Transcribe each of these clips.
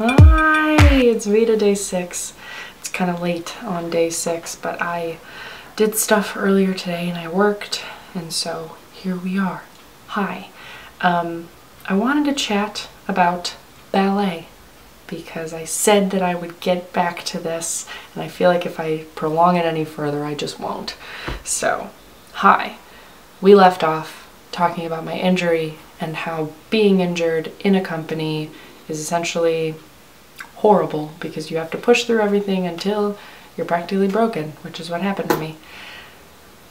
Hi, it's VEDA day 6. It's kind of late on day 6, but I did stuff earlier today and I worked, and so here we are. Hi. I wanted to chat about ballet because I said that I would get back to this, and I feel like if I prolong it any further, I just won't. So, hi. We left off talking about my injury and how being injured in a company is essentially horrible because you have to push through everything until you're practically broken, which is what happened to me.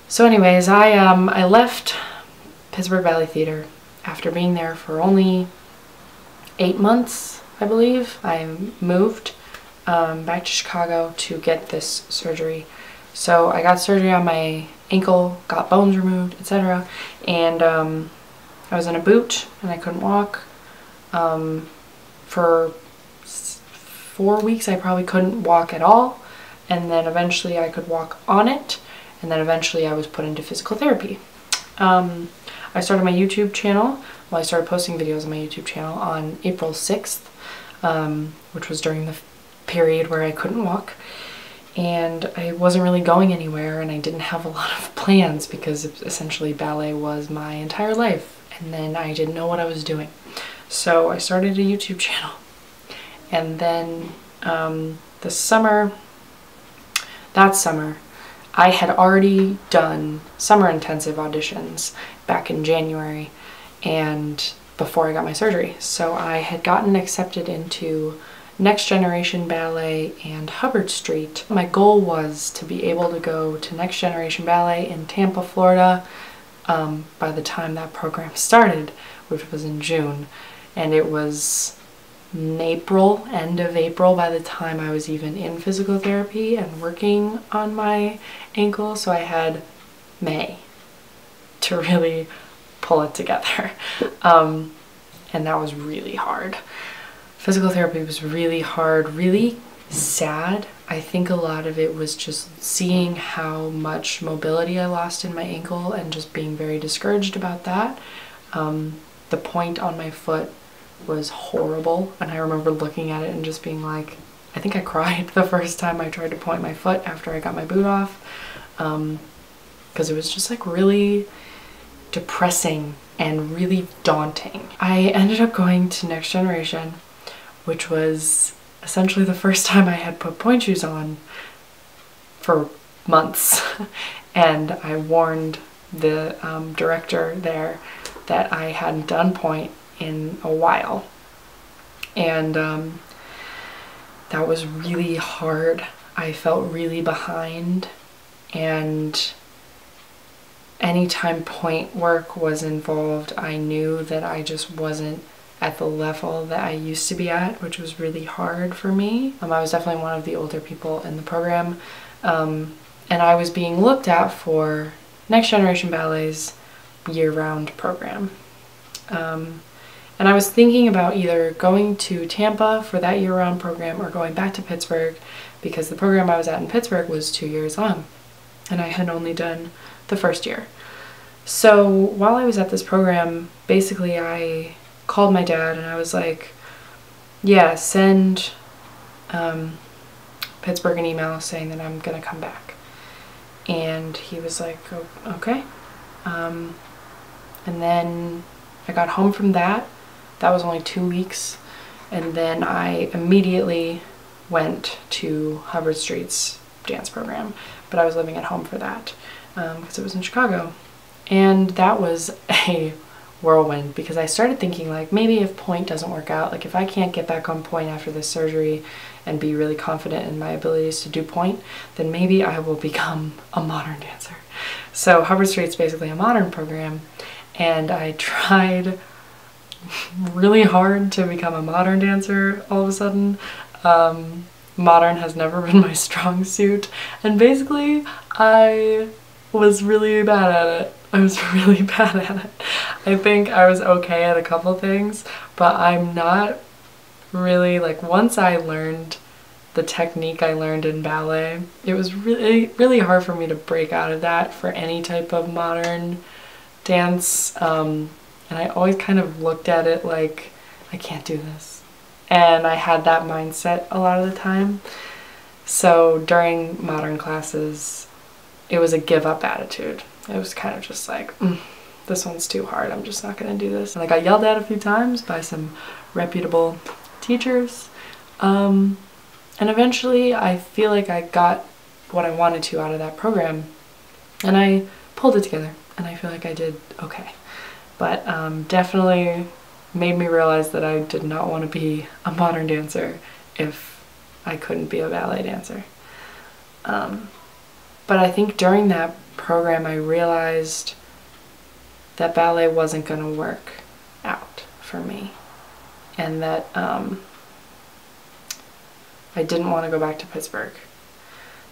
So anyways, I left Pittsburgh Ballet Theater after being there for only 8 months, I believe. I moved back to Chicago to get this surgery. So I got surgery on my ankle, got bones removed, etc. And I was in a boot and I couldn't walk. For 4 weeks I probably couldn't walk at all, and then eventually I could walk on it, and then eventually I was put into physical therapy. I started my YouTube channel, I started posting videos on my YouTube channel on April 6th, which was during the period where I couldn't walk, and I wasn't really going anywhere, and I didn't have a lot of plans because essentially ballet was my entire life, and then I didn't know what I was doing. So I started a YouTube channel. And then that summer, I had already done summer intensive auditions back in January and before I got my surgery. So I had gotten accepted into Next Generation Ballet and Hubbard Street. My goal was to be able to go to Next Generation Ballet in Tampa, Florida by the time that program started, which was in June. And it was April, end of April, by the time I was even in physical therapy and working on my ankle, so I had May to really pull it together. And that was really hard. Physical therapy was really hard, really sad. I think a lot of it was just seeing how much mobility I lost in my ankle and just being very discouraged about that. The point on my foot was horrible, and I remember looking at it and just being like, I think I cried the first time I tried to point my foot after I got my boot off, because it was just like really depressing and really daunting. I ended up going to Next Generation, which was essentially the first time I had put pointe shoes on for months. And I warned the director there that I hadn't done pointe in a while, and that was really hard. I felt really behind, and anytime pointe work was involved, I knew that I just wasn't at the level that I used to be at, which was really hard for me. I was definitely one of the older people in the program, and I was being looked at for Next Generation Ballet's year-round program. And I was thinking about either going to Tampa for that year-round program or going back to Pittsburgh, because the program I was at in Pittsburgh was 2 years long and I had only done the first year. So while I was at this program, basically I called my dad and I was like, yeah, send Pittsburgh an email saying that I'm gonna come back. And he was like, oh, okay. And then I got home from that. That was only 2 weeks, and then I immediately went to Hubbard Street's dance program, but I was living at home for that because it was in Chicago. And that was a whirlwind because I started thinking, like, maybe if pointe doesn't work out, like if I can't get back on pointe after this surgery and be really confident in my abilities to do pointe, then maybe I will become a modern dancer. So Hubbard Street's basically a modern program, and I tried really hard to become a modern dancer all of a sudden. Modern has never been my strong suit, and basically I was really bad at it. I was really bad at it. I think I was okay at a couple things, but I'm not really, like, once I learned the technique I learned in ballet, it was really hard for me to break out of that for any type of modern dance. And I always kind of looked at it like, I can't do this. and I had that mindset a lot of the time. So during modern classes, it was a give up attitude. It was kind of just like, this one's too hard, I'm just not gonna do this. And I got yelled at a few times by some reputable teachers. And eventually I feel like I got what I wanted to out of that program, and I pulled it together, and I feel like I did okay. But definitely made me realize that I did not want to be a modern dancer if I couldn't be a ballet dancer. But I think during that program I realized that ballet wasn't going to work out for me, and that I didn't want to go back to Pittsburgh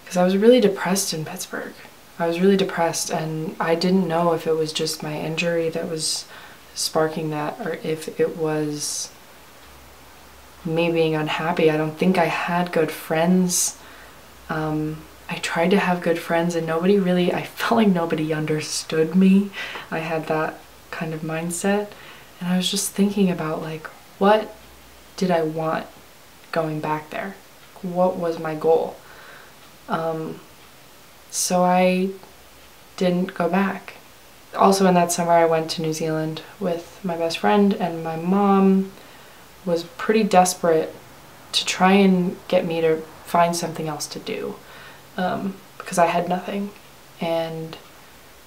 because I was really depressed in Pittsburgh. I was really depressed, and I didn't know if it was just my injury that was sparking that or if it was me being unhappy. I don't think I had good friends. I tried to have good friends, and I felt like nobody understood me. I had that kind of mindset, and I was just thinking about, like, what did I want going back there? What was my goal? So I didn't go back. Also in that summer I went to New Zealand with my best friend, and my mom was pretty desperate to try and get me to find something else to do, because I had nothing. And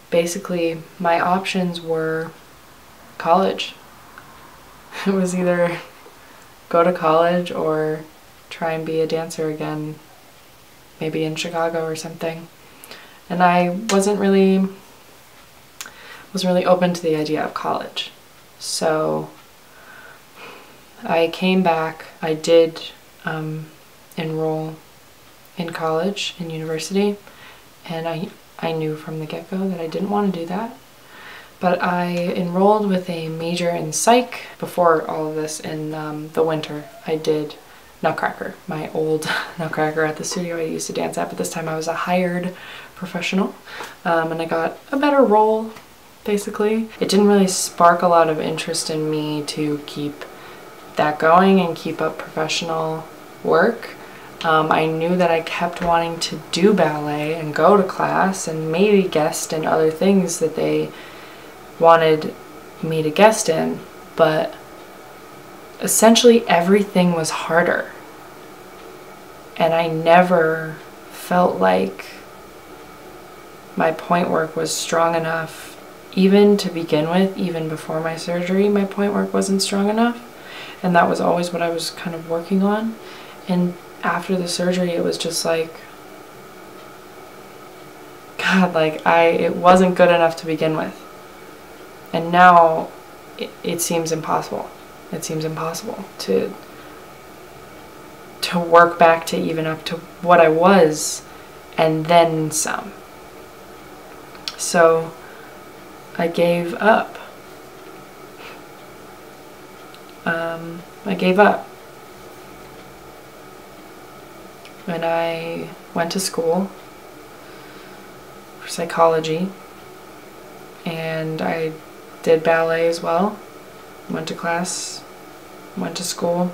basically my options were college. It was either go to college or try and be a dancer again, maybe in Chicago or something. And I wasn't really open to the idea of college. So I came back. I did enroll in college, in university, and I knew from the get-go that I didn't want to do that. But I enrolled with a major in psych before all of this in the winter. I did Nutcracker, my old Nutcracker at the studio I used to dance at, but this time I was a hired professional, and I got a better role, basically. It didn't really spark a lot of interest in me to keep that going and keep up professional work. I knew that I kept wanting to do ballet and go to class and maybe guest in other things that they wanted me to guest in, but essentially everything was harder. And I never felt like my point work was strong enough. Even to begin with, even before my surgery, my point work wasn't strong enough. And that was always what I was kind of working on. And after the surgery, it was just like, God, like it wasn't good enough to begin with. And now it seems impossible. It seems impossible to work back to even up to what I was and then some. So I gave up. I gave up. And I went to school for psychology, and I did ballet as well. Went to class, went to school.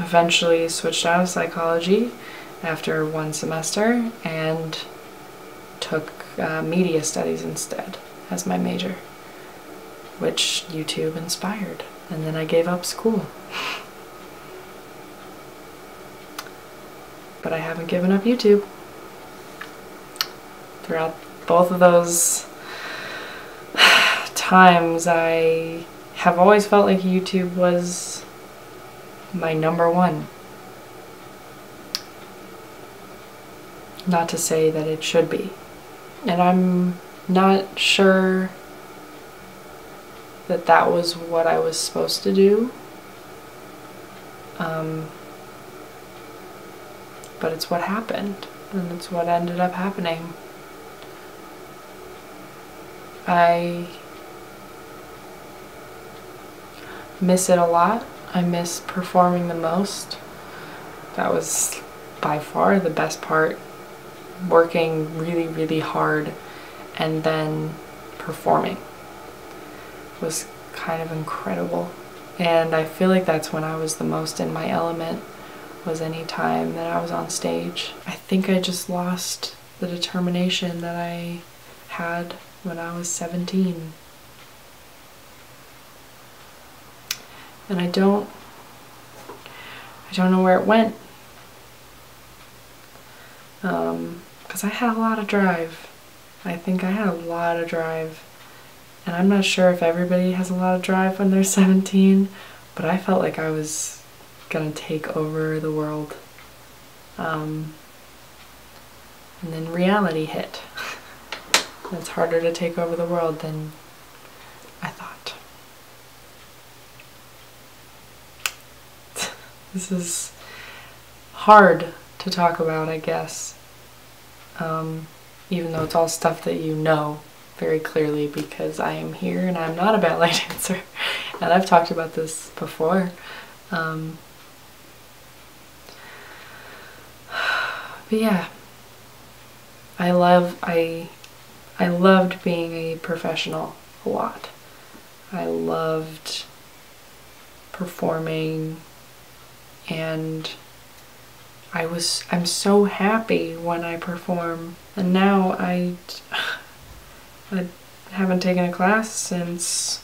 Eventually switched out of psychology after one semester and took media studies instead as my major, which YouTube inspired. And then I gave up school. But I haven't given up YouTube. Throughout both of those times, I have always felt like YouTube was my number one. Not to say that it should be. And I'm not sure that that was what I was supposed to do. But it's what happened, and it's what ended up happening. I miss it a lot. I miss performing the most. That was by far the best part. Working really, really hard and then performing was kind of incredible. And I feel like that's when I was the most in my element, was any time that I was on stage. I think I just lost the determination that I had when I was 17. And I don't know where it went. Because I had a lot of drive. I think I had a lot of drive. And I'm not sure if everybody has a lot of drive when they're 17, but I felt like I was gonna take over the world. And then reality hit. It's harder to take over the world than I thought. This is hard to talk about, I guess. Even though it's all stuff that you know very clearly, because I am here and I'm not a ballet dancer. And I've talked about this before. But yeah, I loved being a professional a lot. I loved performing, and I'm so happy when I perform. And now I haven't taken a class since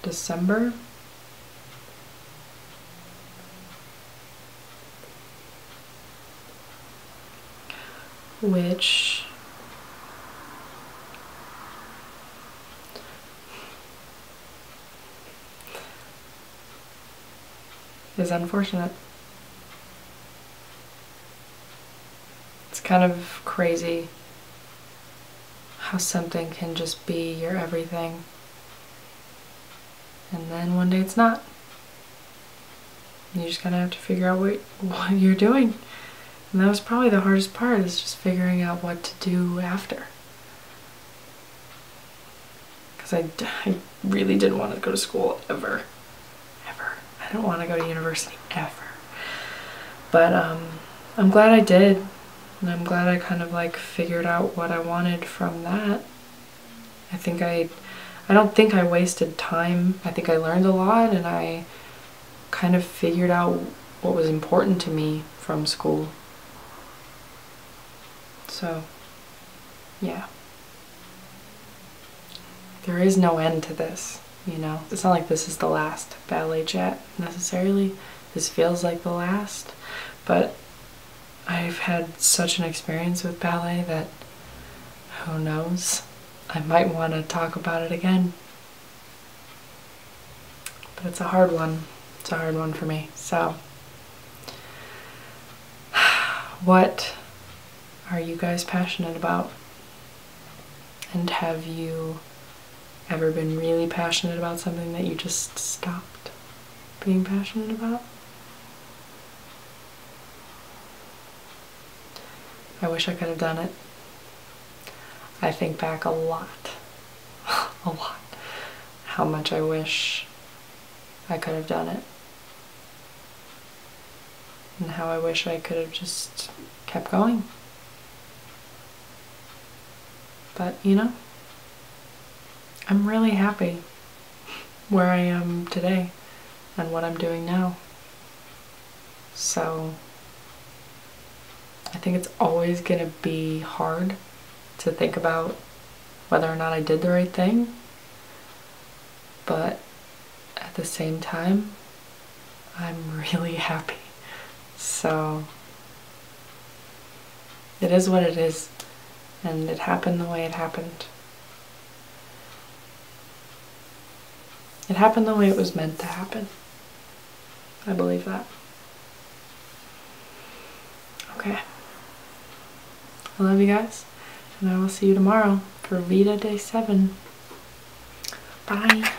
December. Which is unfortunate. It's kind of crazy how something can just be your everything, and then one day it's not. You just kind of have to figure out what you're doing. And that was probably the hardest part, is just figuring out what to do after. Because I really didn't want to go to school ever. I didn't want to go to university ever. But I'm glad I did. And I'm glad I kind of like figured out what I wanted from that. I don't think I wasted time. I think I learned a lot, and I kind of figured out what was important to me from school. So, yeah. There is no end to this, you know? It's not like this is the last ballet chat, necessarily. This feels like the last, but I've had such an experience with ballet that, who knows, I might want to talk about it again. But it's a hard one. It's a hard one for me. So, what are you guys passionate about? And have you ever been really passionate about something that you just stopped being passionate about? I wish I could have done it. I think back a lot, a lot, how much I wish I could have done it. And how I wish I could have just kept going. But, you know, I'm really happy where I am today and what I'm doing now. So, I think it's always going to be hard to think about whether or not I did the right thing. But at the same time, I'm really happy. So, it is what it is. And it happened the way it happened. It happened the way it was meant to happen. I believe that. Okay. I love you guys, and I will see you tomorrow for VEDA Day 7. Bye.